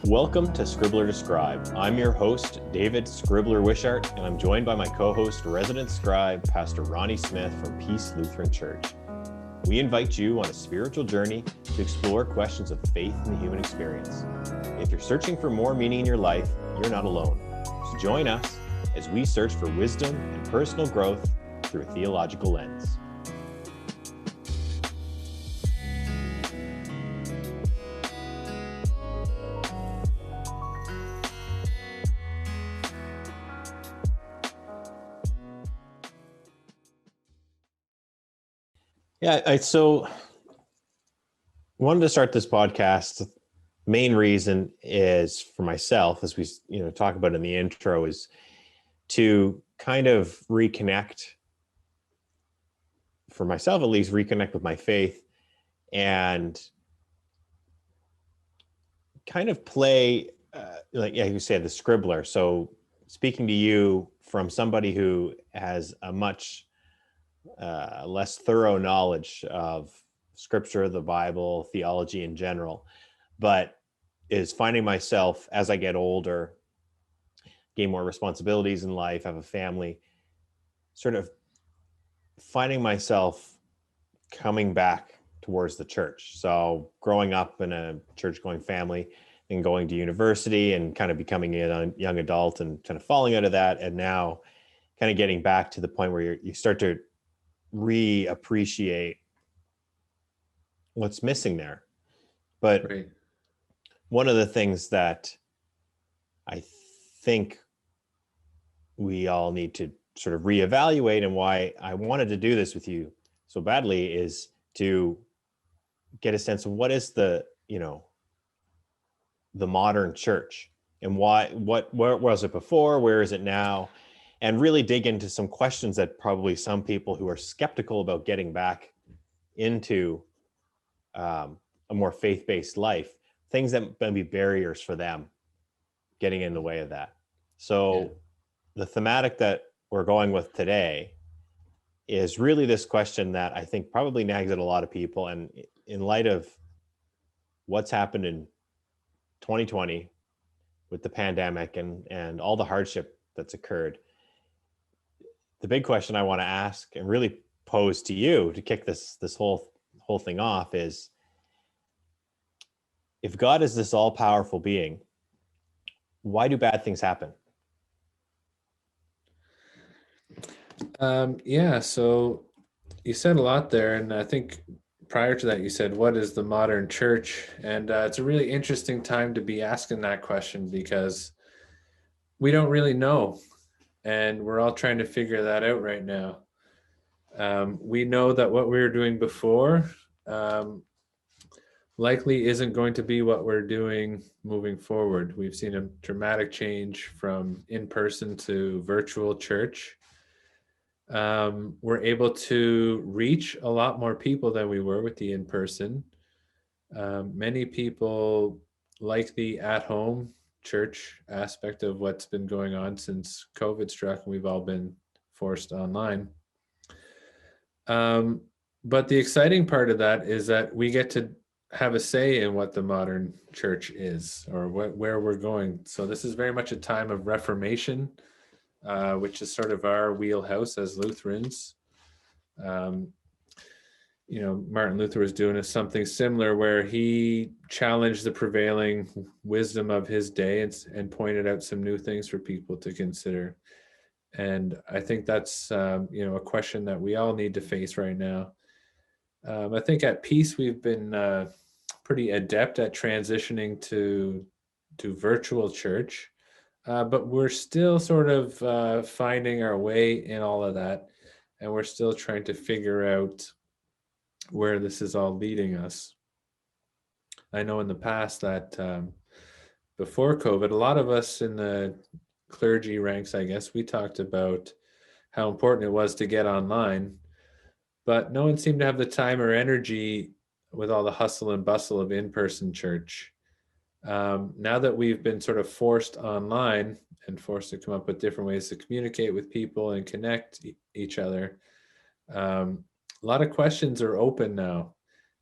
Welcome to Scribbler to Scribe. I'm your host, David Scribbler Wishart, and I'm joined by my co-host, resident scribe, Pastor Ronnie Smith from Peace Lutheran Church. We invite you on a spiritual journey to explore questions of faith in the human experience. If you're searching for more meaning in your life, you're not alone. So join us as we search for wisdom and personal growth through a theological lens. So wanted to start this podcast. Main reason is for myself, as we talk about in the intro, is to kind of reconnect, for myself at least, reconnect with my faith and kind of play, like you said, the Scribbler. So speaking to you from somebody who has a much less thorough knowledge of Scripture, the Bible, theology in general, but is finding myself as I get older, gain more responsibilities in life, have a family, sort of finding myself coming back towards the church. So growing up in a church-going family and going to university and kind of becoming a young adult and kind of falling out of that, and now kind of getting back to the point where you start to reappreciate what's missing there. But Right. One of the things that I think we all need to sort of reevaluate, and why I wanted to do this with you so badly, is to get a sense of what is the modern church, and where was it before, where is it now, and really dig into some questions that probably some people who are skeptical about getting back into a more faith-based life, things that may be barriers for them getting in the way of that. So The thematic that we're going with today is really this question that I think probably nags at a lot of people. And in light of what's happened in 2020 with the pandemic and all the hardship that's occurred, the big question I want to ask and really pose to you to kick this whole thing off is, if God is this all-powerful being, why do bad things happen? So you said a lot there, and I think prior to that you said, what is the modern church? And it's a really interesting time to be asking that question, because we don't really know, and we're all trying to figure that out right now. We know that what we were doing before likely isn't going to be what we're doing moving forward. We've seen a dramatic change from in-person to virtual church. We're able to reach a lot more people than we were with the in-person. Many people like the at-home church aspect of what's been going on since COVID struck, and we've all been forced online. But the exciting part of that is that we get to have a say in what the modern church is, or where we're going. So this is very much a time of reformation, which is sort of our wheelhouse as Lutherans. Martin Luther was doing something similar, where he challenged the prevailing wisdom of his day and pointed out some new things for people to consider. And I think that's a question that we all need to face right now. I think at Peace we've been pretty adept at transitioning to virtual church. But we're still sort of finding our way in all of that, and we're still trying to figure out where this is all leading us. I know in the past that before COVID, a lot of us in the clergy ranks, I guess, we talked about how important it was to get online, but no one seemed to have the time or energy with all the hustle and bustle of in-person church. Now that we've been sort of forced online and forced to come up with different ways to communicate with people and connect each other, a lot of questions are open now.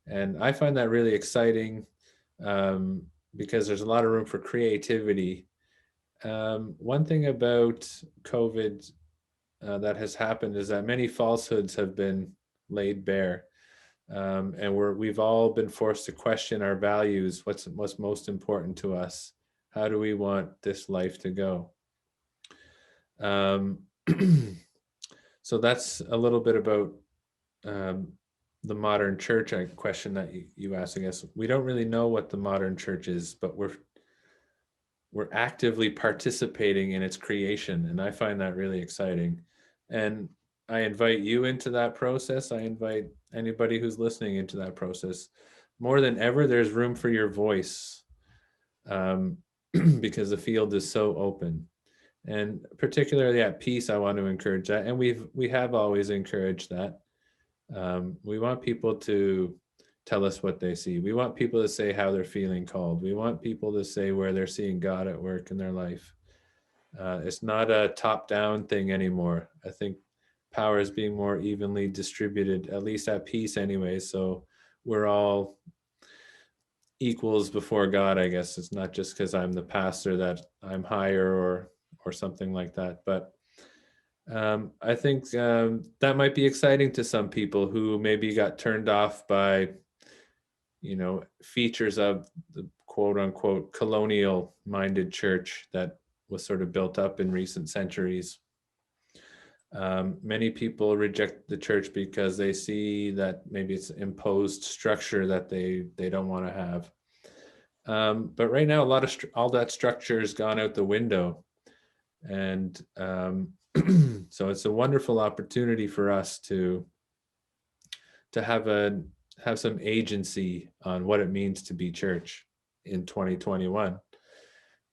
And I find that really exciting. because there's a lot of room for creativity. One thing about COVID that has happened is that many falsehoods have been laid bare, and we've all been forced to question our values. What's most important to us? How do we want this life to go? So that's a little bit about the modern church. A question that you asked. I guess we don't really know what the modern church is, but we're actively participating in its creation, and I find that really exciting. And I invite you into that process. I invite anybody who's listening into that process. More than ever, there's room for your voice, because the field is so open. And particularly at Peace, I want to encourage that. And we have always encouraged that. We want people to tell us what they see. We want people to say how they're feeling called. We want people to say where they're seeing God at work in their life. It's not a top-down thing anymore. I think power is being more evenly distributed, at least at Peace anyway. So we're all equals before God, I guess. It's not just because I'm the pastor that I'm higher or something like that. But I think that might be exciting to some people who maybe got turned off by, features of the quote unquote colonial minded church that was sort of built up in recent centuries. Many people reject the church because they see that maybe it's imposed structure that they don't want to have. But right now, all that structure has gone out the window. And so it's a wonderful opportunity for us to have some agency on what it means to be church in 2021,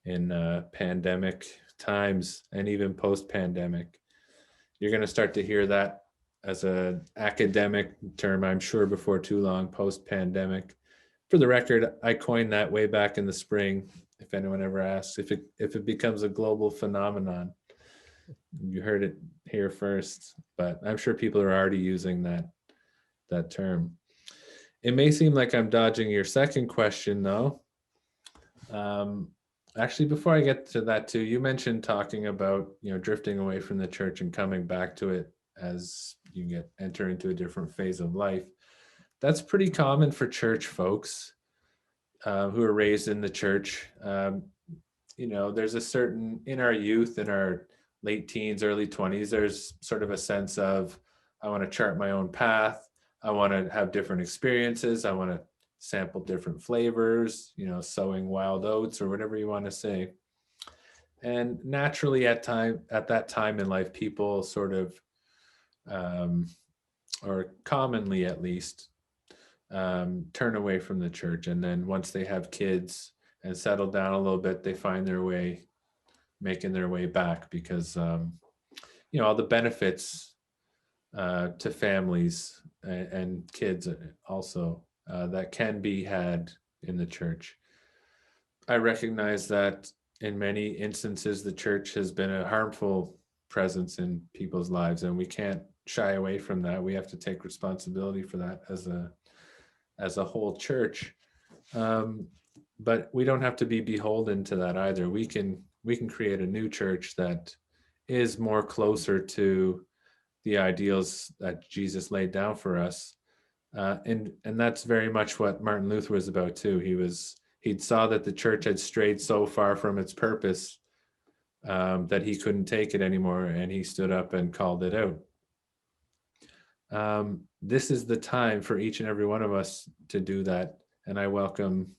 in pandemic times and even post-pandemic. You're going to start to hear that as an academic term, I'm sure, before too long, post-pandemic. For the record, I coined that way back in the spring. If anyone ever asks if it becomes a global phenomenon, you heard it here first. But I'm sure people are already using that term. It may seem like I'm dodging your second question, though. Actually, before I get to that too, you mentioned talking about drifting away from the church and coming back to it as you enter into a different phase of life. That's pretty common for church folks who are raised in the church. There's a certain, in our youth, in our late teens, early 20s, there's sort of a sense of, I want to chart my own path. I want to have different experiences. I want to sample different flavors, sowing wild oats or whatever you want to say. And naturally at that time in life, people sort of, or commonly at least, turn away from the church. And then once they have kids and settle down a little bit, they find their way, making their way back because, all the benefits to families and kids also that can be had in the church. I recognize that in many instances, the church has been a harmful presence in people's lives, and we can't shy away from that. We have to take responsibility for that as a whole church. But we don't have to be beholden to that either. We can create a new church that is more closer to the ideals that Jesus laid down for us. And that's very much what Martin Luther was about too. He saw that the church had strayed so far from its purpose that he couldn't take it anymore, and he stood up and called it out. This is the time for each and every one of us to do that, and I welcome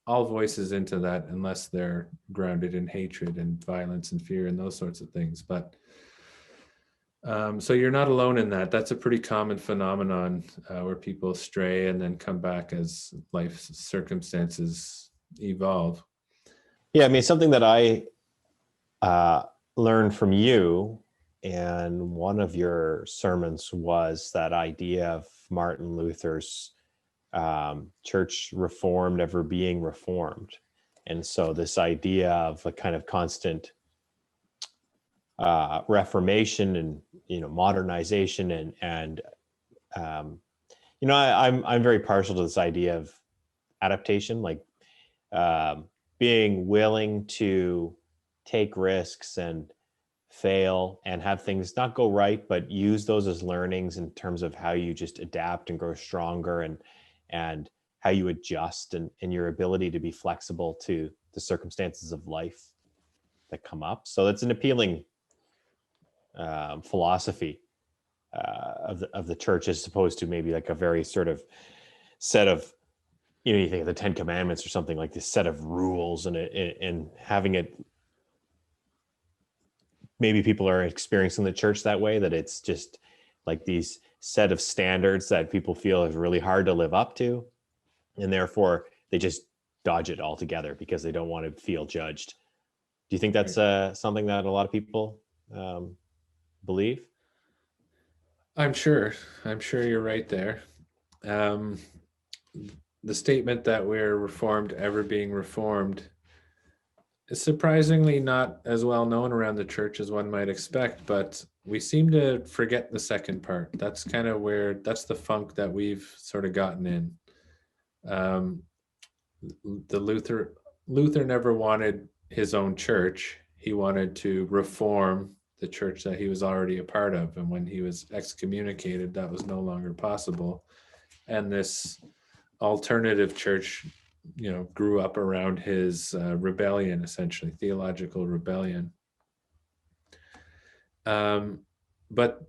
all voices into that, unless they're grounded in hatred and violence and fear and those sorts of things. But so you're not alone in that. That's a pretty common phenomenon where people stray and then come back as life circumstances evolve. Yeah, I mean, something that I learned from you and one of your sermons was that idea of Martin Luther's church reformed, never being reformed. And so this idea of a kind of constant reformation and modernization and I'm very partial to this idea of adaptation. Like being willing to take risks and fail and have things not go right, but use those as learnings in terms of how you just adapt and grow stronger, and how you adjust, and your ability to be flexible to the circumstances of life that come up. So that's an appealing philosophy of the church, as opposed to maybe like a very sort of set of, you think of the Ten Commandments or something, like this set of rules, and having it, maybe people are experiencing the church that way, that it's just like these set of standards that people feel is really hard to live up to, and therefore they just dodge it altogether because they don't want to feel judged. Do you think that's something that a lot of people believe? I'm sure you're right there. The statement that we're reformed, ever being reformed, is surprisingly not as well known around the church as one might expect, but we seem to forget the second part. That's kind of that's the funk that we've sort of gotten in. The Luther never wanted his own church. He wanted to reform the church that he was already a part of. And when he was excommunicated, that was no longer possible. And this alternative church, grew up around his rebellion, essentially, theological rebellion. But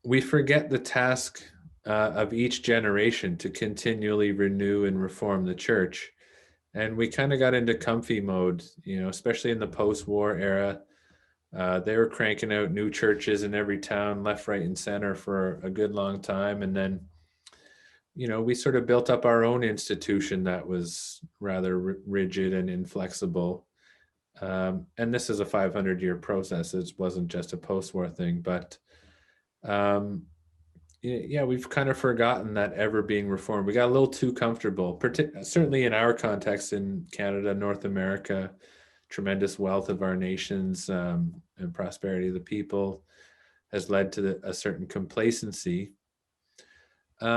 we forget the task of each generation to continually renew and reform the church. And we kind of got into comfy mode, especially in the post-war era. They were cranking out new churches in every town, left, right, and center for a good long time. And then, we sort of built up our own institution that was rather rigid and inflexible. And this is a 500-year process. It wasn't just a post-war thing, but we've kind of forgotten that ever being reformed. We got a little too comfortable, certainly in our context in Canada, North America, tremendous wealth of our nations and prosperity of the people has led to a certain complacency. We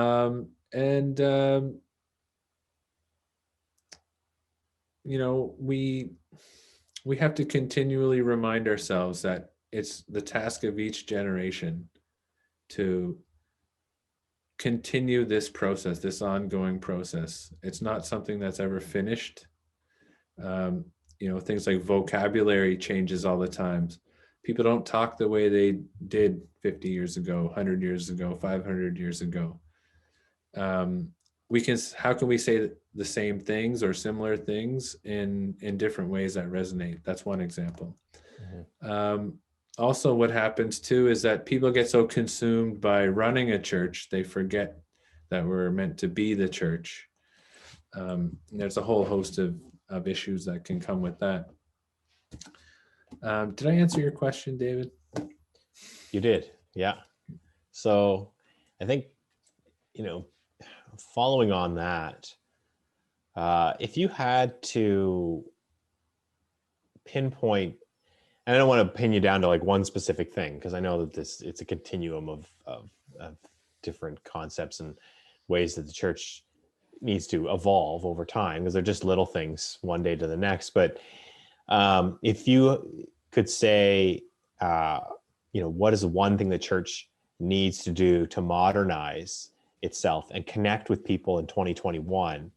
have to continually remind ourselves that it's the task of each generation to continue this process, this ongoing process. It's not something that's ever finished. Things like vocabulary changes all the time. People don't talk the way they did 50 years ago, 100 years ago, 500 years ago. How can we say the same things or similar things in different ways that resonate? That's one example. Mm-hmm. Also, what happens too is that people get so consumed by running a church, they forget that we're meant to be the church. There's a whole host of issues that can come with that. Did I answer your question, David? You did, yeah. So I think, following on that, if you had to pinpoint, and I don't want to pin you down to like one specific thing, because I know that it's a continuum of different concepts and ways that the church needs to evolve over time, because they're just little things one day to the next. But if you could say, what is the one thing the church needs to do to modernize itself and connect with people in 2021,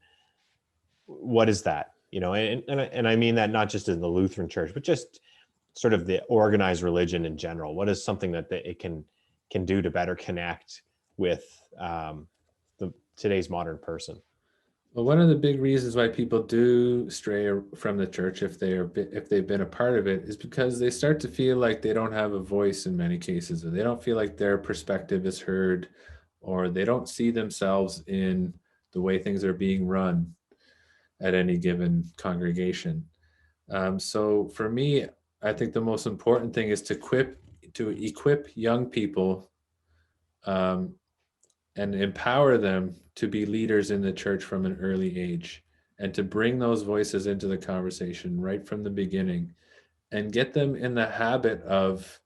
what is that? And I mean that not just in the Lutheran church, but just sort of the organized religion in general. What is something that it can do to better connect with today's modern person? Well, one of the big reasons why people do stray from the church, if they've been a part of it, is because they start to feel like they don't have a voice in many cases, or they don't feel like their perspective is heard, or they don't see themselves in the way things are being run at any given congregation. So for me, I think the most important thing is to equip young people and empower them to be leaders in the church from an early age, and to bring those voices into the conversation right from the beginning, and get them in the habit of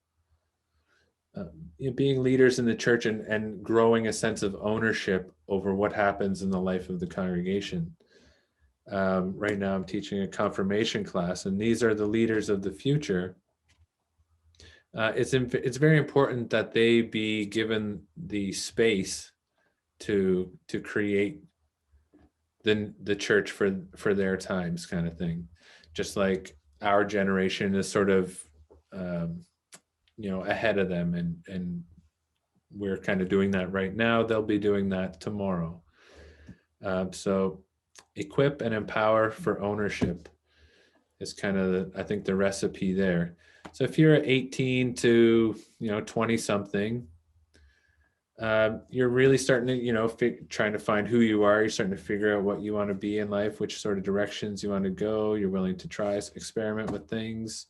being leaders in the church and growing a sense of ownership over what happens in the life of the congregation. Right now I'm teaching a confirmation class, and these are the leaders of the future. It's very important that they be given the space to create the church for their times, kind of thing. Just like our generation is sort of ahead of them, and we're kind of doing that right now. They'll be doing that tomorrow. So equip and empower for ownership is kind of I think the recipe there. So if you're 18 to 20 something, you're really starting to trying to find who you are. You're starting to figure out what you want to be in life, which sort of directions you want to go. You're willing to try, experiment with things.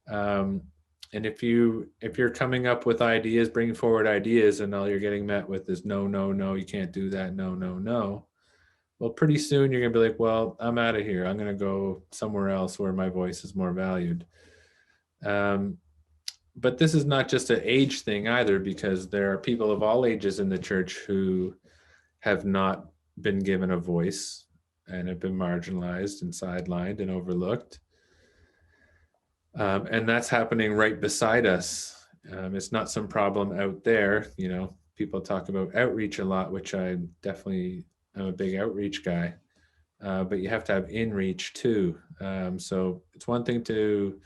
And if you're coming up with ideas, bringing forward ideas, and all you're getting met with is no, no, no, you can't do that, no, no, no. Well, pretty soon you're gonna be like, well, I'm out of here. I'm gonna go somewhere else where my voice is more valued. But this is not just an age thing either, because there are people of all ages in the church who have not been given a voice and have been marginalized and sidelined and overlooked. And that's happening right beside us. It's not some problem out there. People talk about outreach a lot, which I'm a big outreach guy. But you have to have in-reach too. So it's one thing to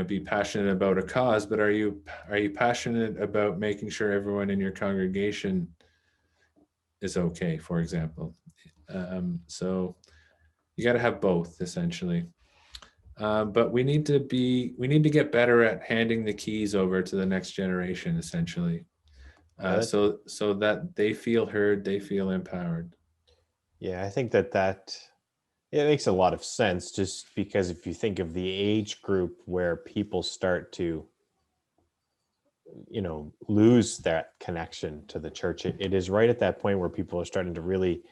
be passionate about a cause, but are you passionate about making sure everyone in your congregation is okay, for example? So you got to have both, essentially. But we need to get better at handing the keys over to the next generation, essentially, so that they feel heard, they feel empowered. Yeah, I think that it makes a lot of sense, just because if you think of the age group where people start to lose that connection to the church, it is right at that point where people are starting to really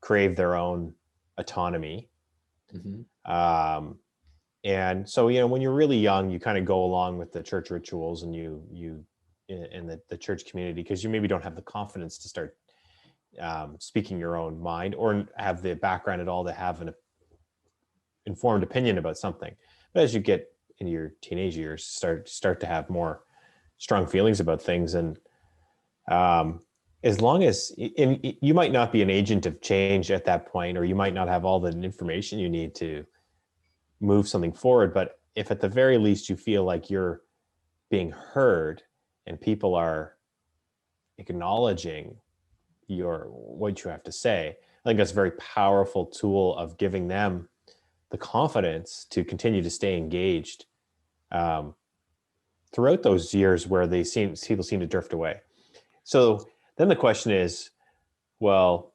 crave their own autonomy. Mm-hmm. And so when you're really young, you kind of go along with the church rituals, and you in the church community, because you maybe don't have the confidence to start speaking your own mind, or have the background at all to have an informed opinion about something. But as you get into your teenage years, start to have more strong feelings about things. And as long as you might not be an agent of change at that point, or you might not have all the information you need to move something forward, but if at the very least you feel like you're being heard and people are acknowledging what you have to say, I think that's a very powerful tool of giving them the confidence to continue to stay engaged throughout those years where people seem to drift away. So then the question is, well,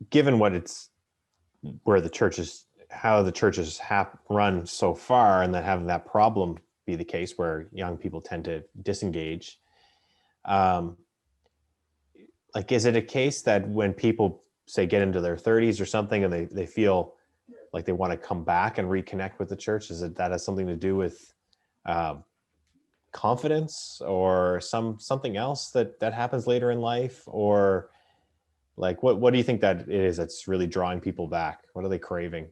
given how the churches have run so far, and that having that problem be the case where young people tend to disengage, is it a case that when people say get into their 30s or something, and they feel like they want to come back and reconnect with the church, that has something to do with confidence, or something else that happens later in life? Or what do you think that it is that's really drawing people back? What are they craving?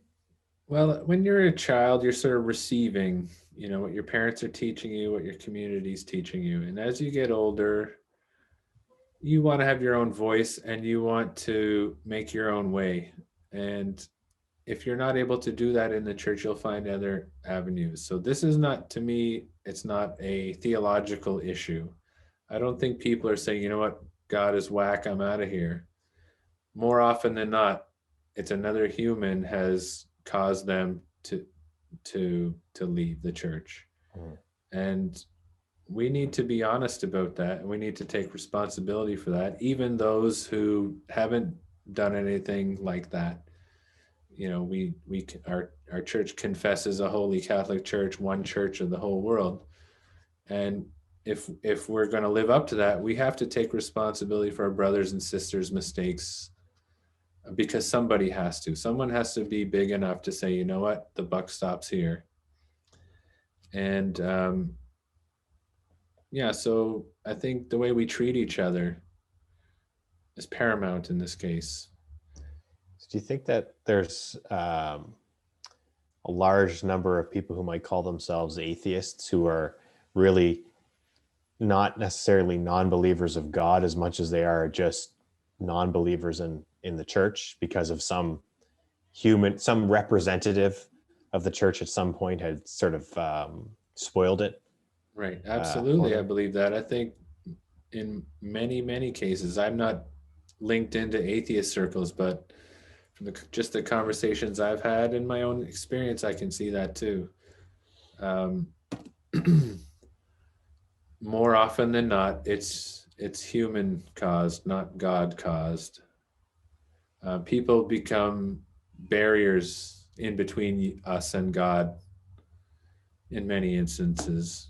Well, when you're a child, you're sort of receiving, what your parents are teaching you, what your community's teaching you. And as you get older, you want to have your own voice, and you want to make your own way. And if you're not able to do that in the church, you'll find other avenues. So this is not, to me, it's not a theological issue. I don't think people are saying, what, God is whack, I'm out of here. More often than not, it's another human has caused them to leave the church. And we need to be honest about that, and we need to take responsibility for that. Even those who haven't done anything like that, our church confesses a holy Catholic Church, one church of the whole world. And if we're going to live up to that, we have to take responsibility for our brothers and sisters' mistakes, because someone has to be big enough to say, what, the buck stops here. And so I think the way we treat each other is paramount in this case. Do you think that there's a large number of people who might call themselves atheists who are really not necessarily non-believers of God as much as they are just non-believers in the church because of some representative of the church at some point had sort of spoiled it? Right. For Absolutely. I them? believe that. I think in many, many cases, I'm not linked into atheist circles, but from just the conversations I've had in my own experience, I can see that too. Um, more often than not, it's human caused, not God caused. People become barriers in between us and God in many instances.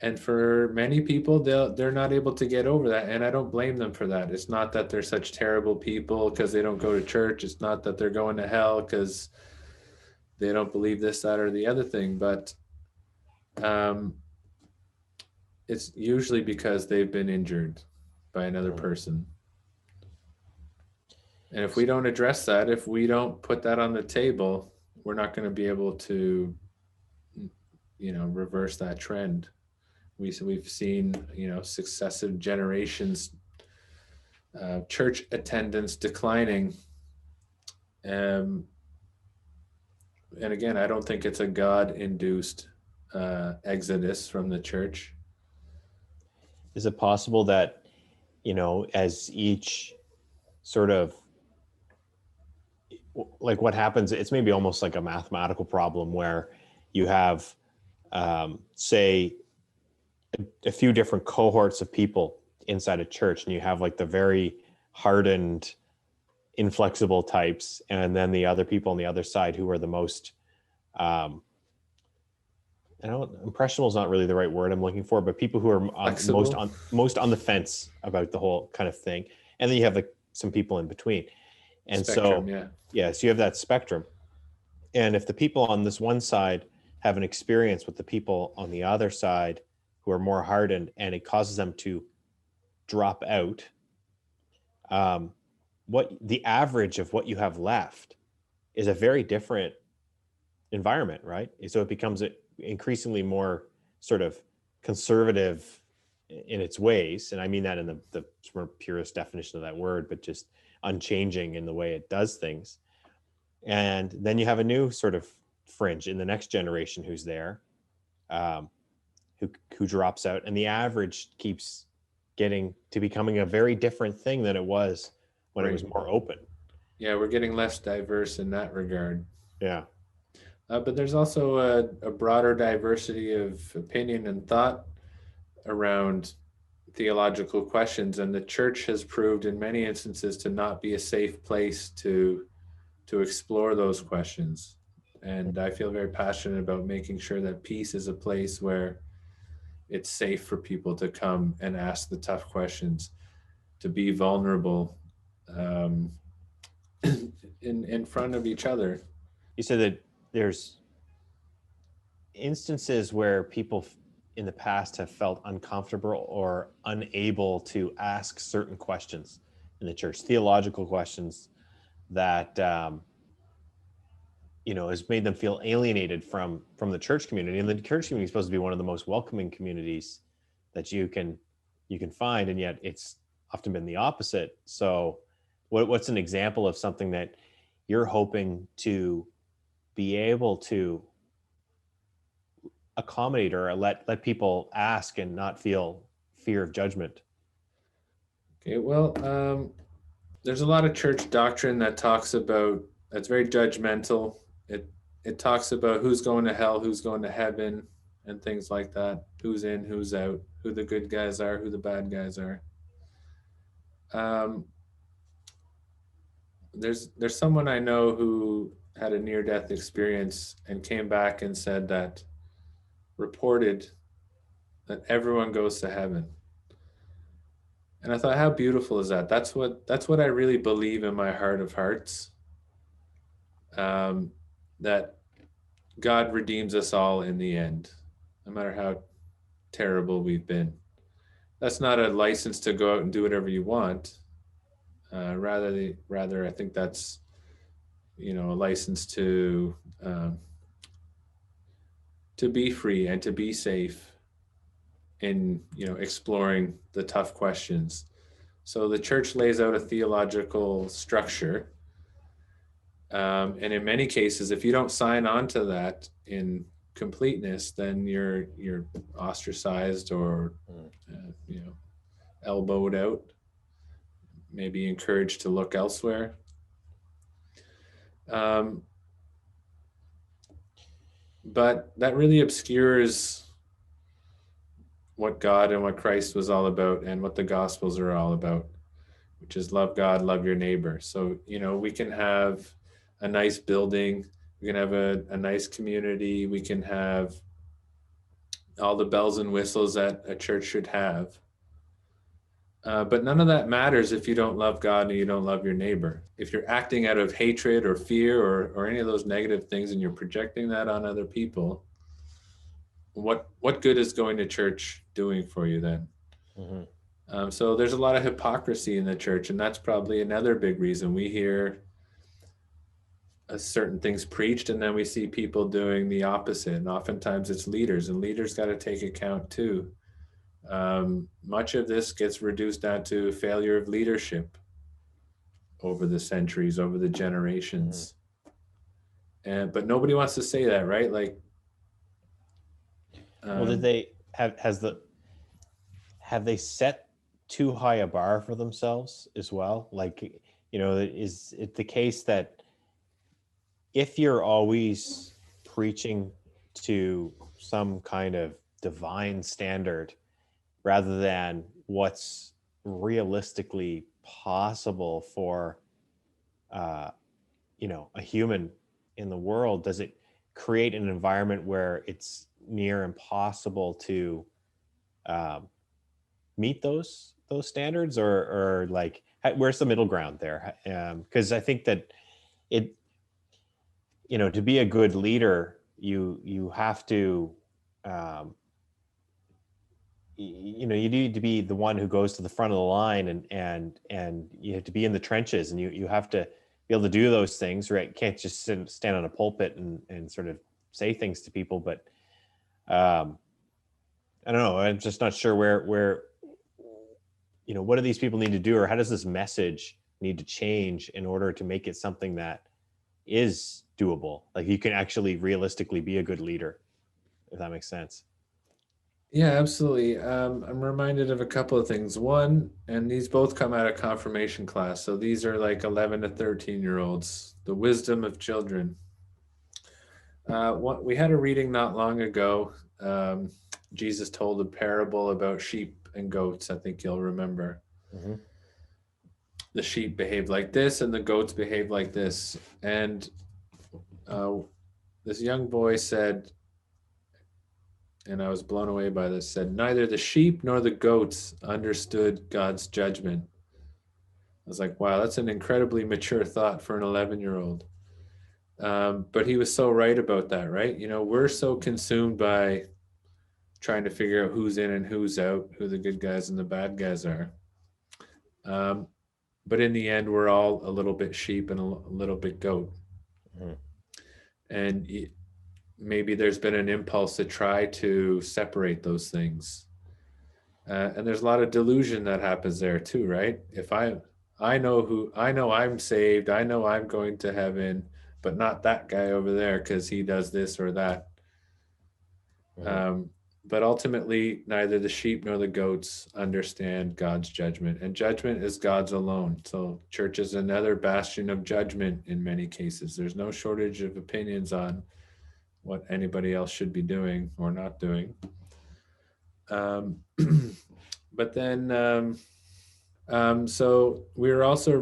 And for many people, they're not able to get over that, and I don't blame them for that. It's not that they're such terrible people because they don't go to church. It's not that they're going to hell because they don't believe this, that, or the other thing. But it's usually because they've been injured by another person. And if we don't address that, if we don't put that on the table, we're not going to be able to, reverse that trend. We've seen, successive generations, church attendance declining. And again, I don't think it's a God-induced exodus from the church. Is it possible that, as each sort of, like what happens, it's maybe almost like a mathematical problem where you have, say, a few different cohorts of people inside a church, and you have like the very hardened, inflexible types, and then the other people on the other side who are the most, impressionable is not really the right word I'm looking for, but people who are most on the fence about the whole kind of thing. And then you have like some people in between. And Spectrum, so you have that spectrum. And if the people on this one side have an experience with the people on the other side who are more hardened, and it causes them to drop out, what the average of what you have left is a very different environment, right? So it becomes increasingly more sort of conservative in its ways. And I mean that in the more purest definition of that word, but just unchanging in the way it does things. And then you have a new sort of fringe in the next generation who's there, who drops out, and the average keeps getting to becoming a very different thing than it was when it was more open. Yeah, we're getting less diverse in that regard. Yeah. But there's also a broader diversity of opinion and thought around theological questions, and the church has proved in many instances to not be a safe place to explore those questions. And I feel very passionate about making sure that peace is a place where it's safe for people to come and ask the tough questions, to be vulnerable in front of each other. You said that there's instances where people in the past have felt uncomfortable or unable to ask certain questions in the church, theological questions that has made them feel alienated from the church community. And the church community is supposed to be one of the most welcoming communities that you can find, and yet it's often been the opposite. So what's an example of something that you're hoping to be able to accommodate or let people ask and not feel fear of judgment? Okay, well, there's a lot of church doctrine that talks about, that's very judgmental. It talks about who's going to hell, who's going to heaven, and things like that. Who's in, who's out, who the good guys are, who the bad guys are. There's someone I know who had a near-death experience and came back and said that, reported that everyone goes to heaven. And I thought, how beautiful is that? That's what I really believe in my heart of hearts. That God redeems us all in the end, no matter how terrible we've been. That's not a license to go out and do whatever you want. Rather, I think that's, a license to be free and to be safe in, exploring the tough questions. So the church lays out a theological structure. And in many cases, if you don't sign on to that in completeness, then you're ostracized or, elbowed out, maybe encouraged to look elsewhere. But that really obscures what God and what Christ was all about and what the Gospels are all about, which is love God, love your neighbor. So, we can have a nice building, we can have a nice community, we can have all the bells and whistles that a church should have. But none of that matters if you don't love God and you don't love your neighbor. If you're acting out of hatred or fear or any of those negative things and you're projecting that on other people, what good is going to church doing for you then? Mm-hmm. So there's a lot of hypocrisy in the church, and that's probably another big reason. We hear certain things preached, and then we see people doing the opposite. And oftentimes it's leaders, and leaders got to take account too. Much of this gets reduced down to failure of leadership over the centuries, over the generations. Mm-hmm. But nobody wants to say that, right? Like, well, did they have they set too high a bar for themselves as well? Like, is it the case that if you're always preaching to some kind of divine standard rather than what's realistically possible for, a human in the world, does it create an environment where it's near impossible to meet those standards, or like, where's the middle ground there? Because I think that it, to be a good leader, you have to, you need to be the one who goes to the front of the line, and you have to be in the trenches, and you have to be able to do those things, right? You can't just stand on a pulpit and sort of say things to people. But I don't know. I'm just not sure where what do these people need to do, or how does this message need to change in order to make it something that is doable? Like, you can actually realistically be a good leader, if that makes sense. Yeah, absolutely. I'm reminded of a couple of things. One, and these both come out of confirmation class. So these are like 11 to 13-year-olds, the wisdom of children. We had a reading not long ago. Jesus told a parable about sheep and goats. I think you'll remember. Mm-hmm. The sheep behave like this and the goats behave like this. And this young boy said, and I was blown away by this, said, neither the sheep nor the goats understood God's judgment. I was like, wow, that's an incredibly mature thought for an 11-year-old. But he was so right about that, right? We're so consumed by trying to figure out who's in and who's out, who the good guys and the bad guys are. But in the end, we're all a little bit sheep and a little bit goat. Mm-hmm. And maybe there's been an impulse to try to separate those things. And there's a lot of delusion that happens there too, right? If I know I'm saved, I know I'm going to heaven, but not that guy over there because he does this or that. Mm-hmm. But ultimately, neither the sheep nor the goats understand God's judgment, and judgment is God's alone. So church is another bastion of judgment in many cases. There's no shortage of opinions on what anybody else should be doing or not doing. But then, so we were also,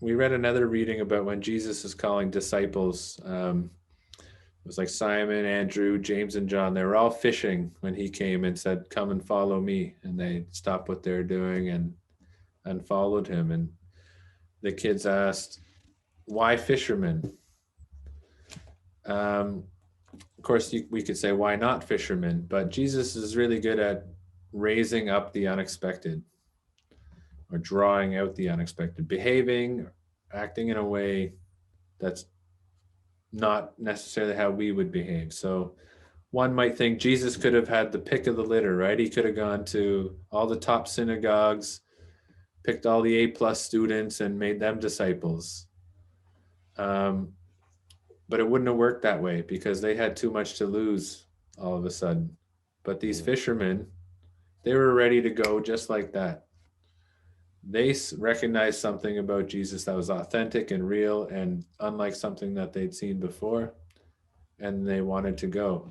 we read another reading about when Jesus is calling disciples. It was like Simon, Andrew, James, and John. They were all fishing when he came and said, come and follow me. And they stopped what they're doing and followed him. And the kids asked, why fishermen? Of course, we could say, why not fishermen? But Jesus is really good at raising up the unexpected. or drawing out the unexpected, behaving, acting in a way that's not necessarily how we would behave. So one might think Jesus could have had the pick of the litter, right? He could have gone to all the top synagogues, picked all the A+ students and made them disciples. But it wouldn't have worked that way because they had too much to lose all of a sudden. But these fishermen, they were ready to go just like that. They recognized something about Jesus that was authentic and real and unlike something that they'd seen before, and they wanted to go.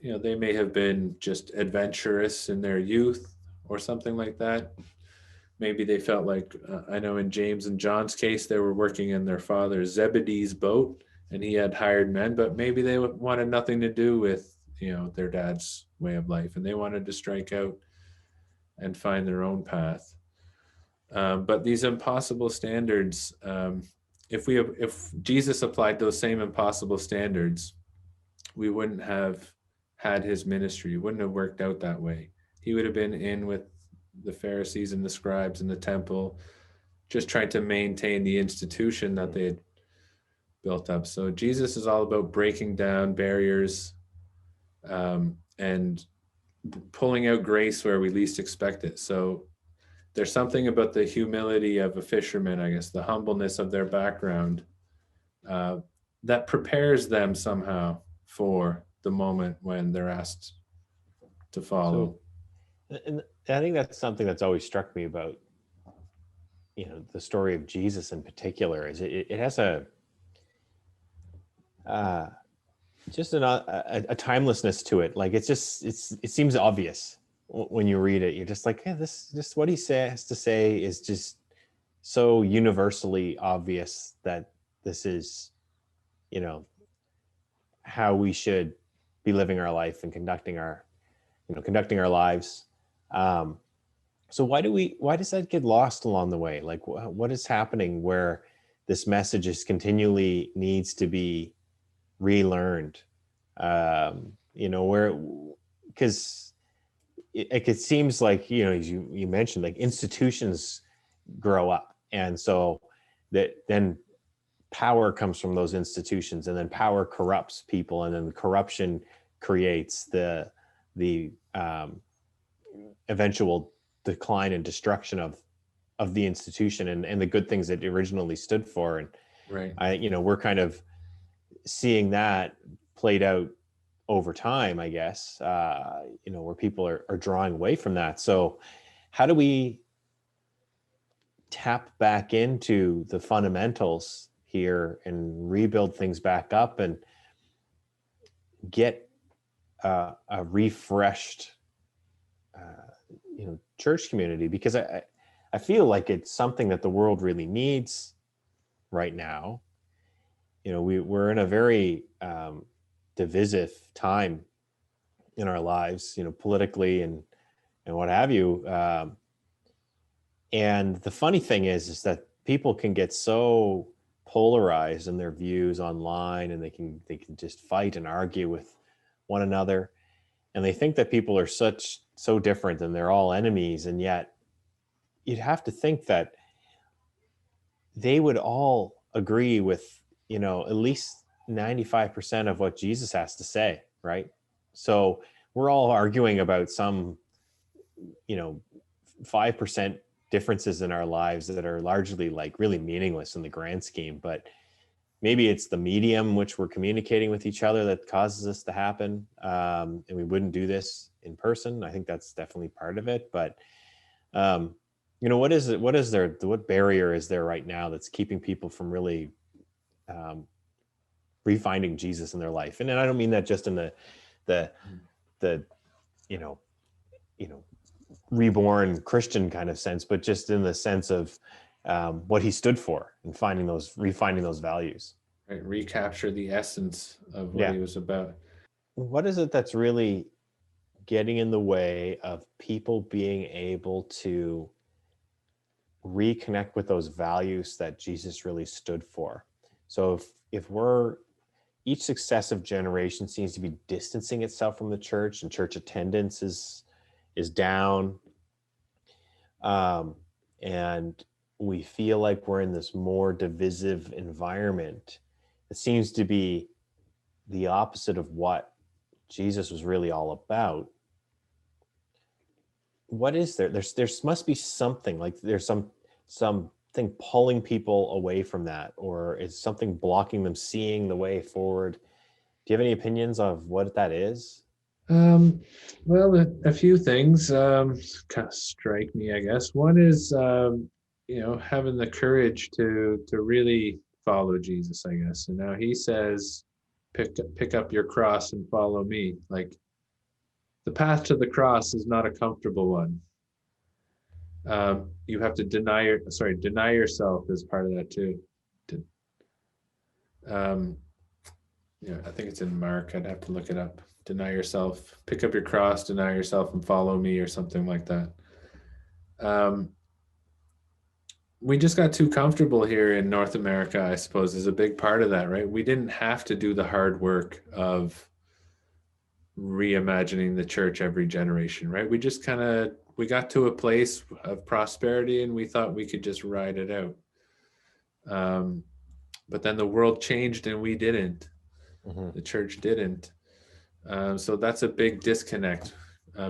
You know, they may have been just adventurous in their youth or something like that. Maybe they felt like, I know in James and John's case, they were working in their father Zebedee's boat and he had hired men, but maybe they wanted nothing to do with, you know, their dad's way of life, and they wanted to strike out and find their own path. But these impossible standards, if Jesus applied those same impossible standards, we wouldn't have had his ministry. It wouldn't have worked out that way. He would have been in with the Pharisees and the scribes in the temple, just trying to maintain the institution that they had built up. So Jesus is all about breaking down barriers and pulling out grace where we least expect it. So there's something about the humility of a fisherman, I guess, the humbleness of their background that prepares them somehow for the moment when they're asked to follow. So, and I think that's something that's always struck me about, you know, the story of Jesus in particular, is it has a just a timelessness to it. Like it seems obvious when you read it. You're just like, hey, this just what he has to say is just so universally obvious that this is, you know, how we should be living our life and conducting our lives. So why does that get lost along the way? Like what is happening where this message is continually needs to be relearned? You know, where, because it seems like, you know, as you mentioned, like institutions grow up, and so that then power comes from those institutions, and then power corrupts people, and then the corruption creates the eventual decline and destruction of the institution and the good things that it originally stood for. And right. we're kind of seeing that played out over time, I guess, where people are drawing away from that. So how do we tap back into the fundamentals here and rebuild things back up and get a refreshed church community? Because I feel like it's something that the world really needs right now. You know, we're in a very divisive time in our lives, you know, politically and what have you. And the funny thing is that people can get so polarized in their views online, and they can just fight and argue with one another, and they think that people are so different and they're all enemies. And yet you'd have to think that they would all agree with, at least 95% of what Jesus has to say, right? So we're all arguing about some, 5% differences in our lives that are largely like really meaningless in the grand scheme. But maybe it's the medium which we're communicating with each other that causes this to happen. And we wouldn't do this in person. I think that's definitely part of it. But, what barrier is there right now that's keeping people from really refinding Jesus in their life? And then I don't mean that just in the reborn Christian kind of sense, but just in the sense of what he stood for and refining those values. Right, recapture the essence of what he was about. What is it that's really getting in the way of people being able to reconnect with those values that Jesus really stood for? So if each successive generation seems to be distancing itself from the church, and church attendance is down, and we feel like we're in this more divisive environment. It seems to be the opposite of what Jesus was really all about. What is there? There must be something, like there's something pulling people away from that, or is something blocking them seeing the way forward? Do you have any opinions of what that is? Well, a few things kind of strike me, I guess. One is, having the courage to really follow Jesus, I guess. And now he says, pick up your cross and follow me. Like, the path to the cross is not a comfortable one. You have to deny yourself as part of that too. Um, I think it's in Mark. I'd have to look it up. Deny yourself, pick up your cross, deny yourself, and follow me, or something like that. We just got too comfortable here in North America, I suppose, is a big part of that, right? We didn't have to do the hard work of reimagining the church every generation, right? We just we got to a place of prosperity and we thought we could just ride it out. But then the world changed and we didn't. Mm-hmm. The church didn't. So that's a big disconnect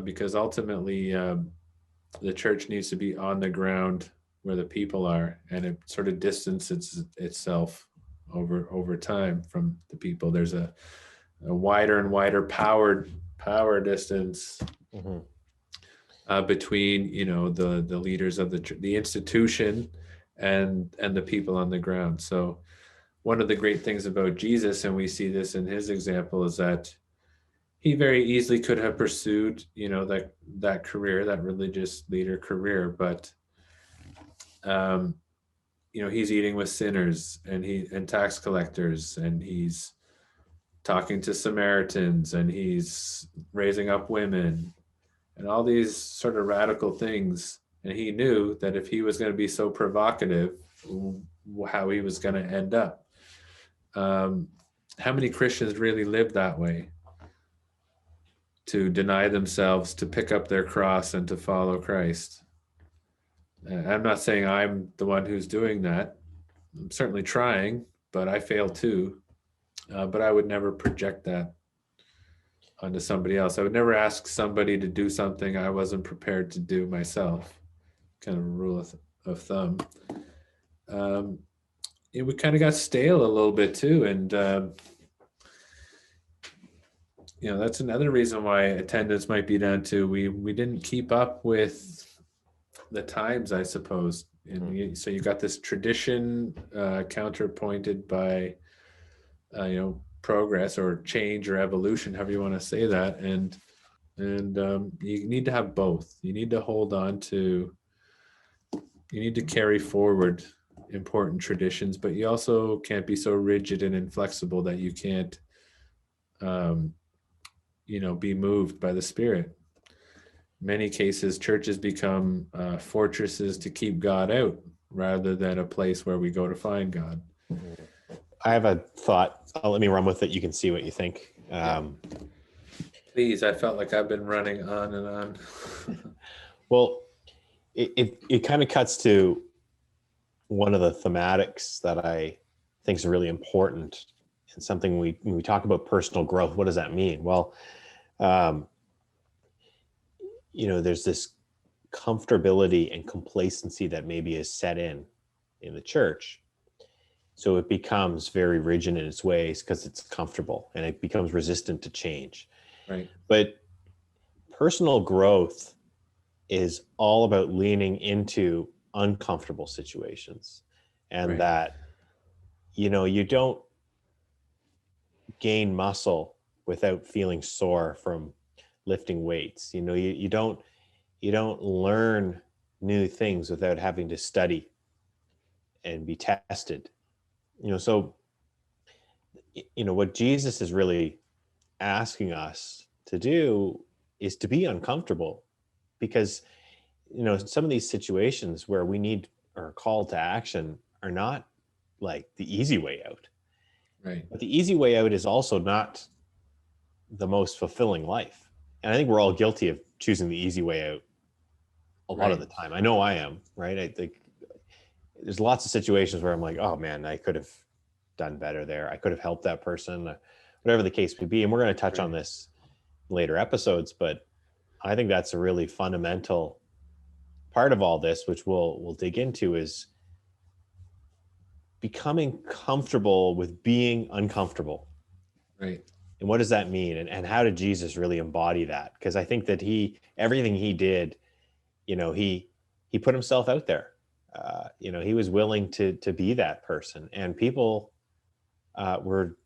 because ultimately the church needs to be on the ground where the people are, and it sort of distances itself over time from the people. There's a wider and wider power distance mm-hmm. Between the leaders of the institution and the people on the ground. So one of the great things about Jesus, and we see this in his example, is that he very easily could have pursued that career, that religious leader career, but he's eating with sinners and tax collectors, and he's talking to Samaritans, and he's raising up women, and all these sort of radical things. And he knew that if he was going to be so provocative, how he was going to end up. How many Christians really live that way? To deny themselves, to pick up their cross, and to follow Christ. I'm not saying I'm the one who's doing that. I'm certainly trying, but I fail too. But I would never project that onto somebody else. I would never ask somebody to do something I wasn't prepared to do myself. Kind of a rule of thumb. We kind of got stale a little bit too, and that's another reason why attendance might be down too. We didn't keep up with the times, I suppose. And so you got this tradition counterpointed by progress or change or evolution, however you want to say that, and you need to have both. You need to hold on to, you need to carry forward important traditions, but you also can't be so rigid and inflexible that you can't be moved by the Spirit. In many cases, churches become fortresses to keep God out rather than a place where we go to find God. I have a thought. Let me run with it. You can see what you think. Please, I felt like I've been running on and on. Well, it kind of cuts to one of the thematics that I think is really important, and something when we talk about personal growth, what does that mean? Well, there's this comfortability and complacency that maybe is set in the church. So it becomes very rigid in its ways because it's comfortable, and it becomes resistant to change. Right. But personal growth is all about leaning into uncomfortable situations, and that, you don't gain muscle without feeling sore from lifting weights. You don't learn new things without having to study and be tested. So what Jesus is really asking us to do is to be uncomfortable, because some of these situations where we need our call to action are not like the easy way out. Right. But the easy way out is also not the most fulfilling life. And I think we're all guilty of choosing the easy way out a lot of the time. I know I am, right? I think there's lots of situations where I'm like, oh man, I could have done better there. I could have helped that person, whatever the case may be. And we're going to touch on this in later episodes, but I think that's a really fundamental part of all this, which we'll dig into, is becoming comfortable with being uncomfortable. Right. And what does that mean? And how did Jesus really embody that? Because I think that everything he did, he put himself out there. He was willing to be that person, and people were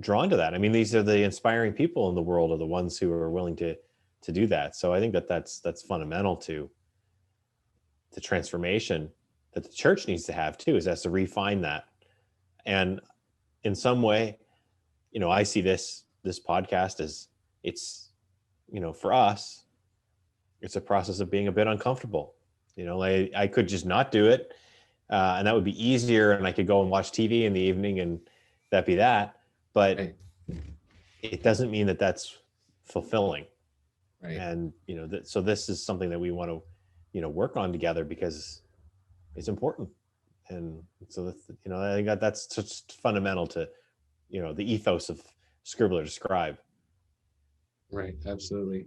drawn to that. I mean, these are the inspiring people in the world, are the ones who are willing to do that. So I think that's fundamental to the transformation that the church needs to have too, is has to refine that. And in some way, I see this podcast as, it's, for us, it's a process of being a bit uncomfortable. I could just not do it, and that would be easier, and I could go and watch TV in the evening and that'd be that. But it doesn't mean that that's fulfilling. Right. And, so this is something that we want to, work on together, because it's important. And so that's, I think that's just fundamental to, the ethos of Scribbler to Scribe. Right. Absolutely.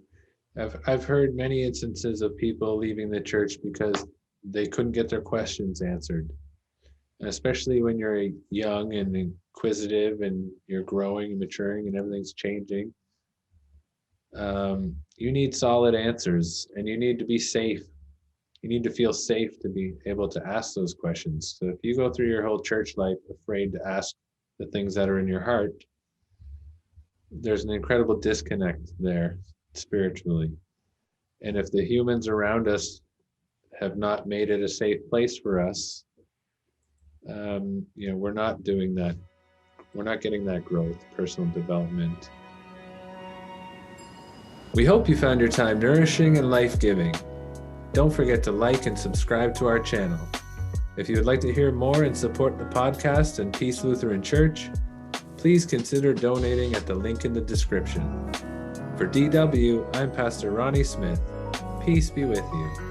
I've heard many instances of people leaving the church because they couldn't get their questions answered. And especially when you're young and inquisitive and you're growing and maturing and everything's changing. You need solid answers, and you need to be safe. You need to feel safe to be able to ask those questions. So if you go through your whole church life afraid to ask the things that are in your heart, there's an incredible disconnect there spiritually. And if the humans around us have not made it a safe place for us, we're not doing that. We're not getting that growth, personal development. We hope you found your time nourishing and life-giving. Don't forget to like and subscribe to our channel. If you would like to hear more and support the podcast and Peace Lutheran Church, please consider donating at the link in the description. For DW, I'm Pastor Ronnie Smith. Peace be with you.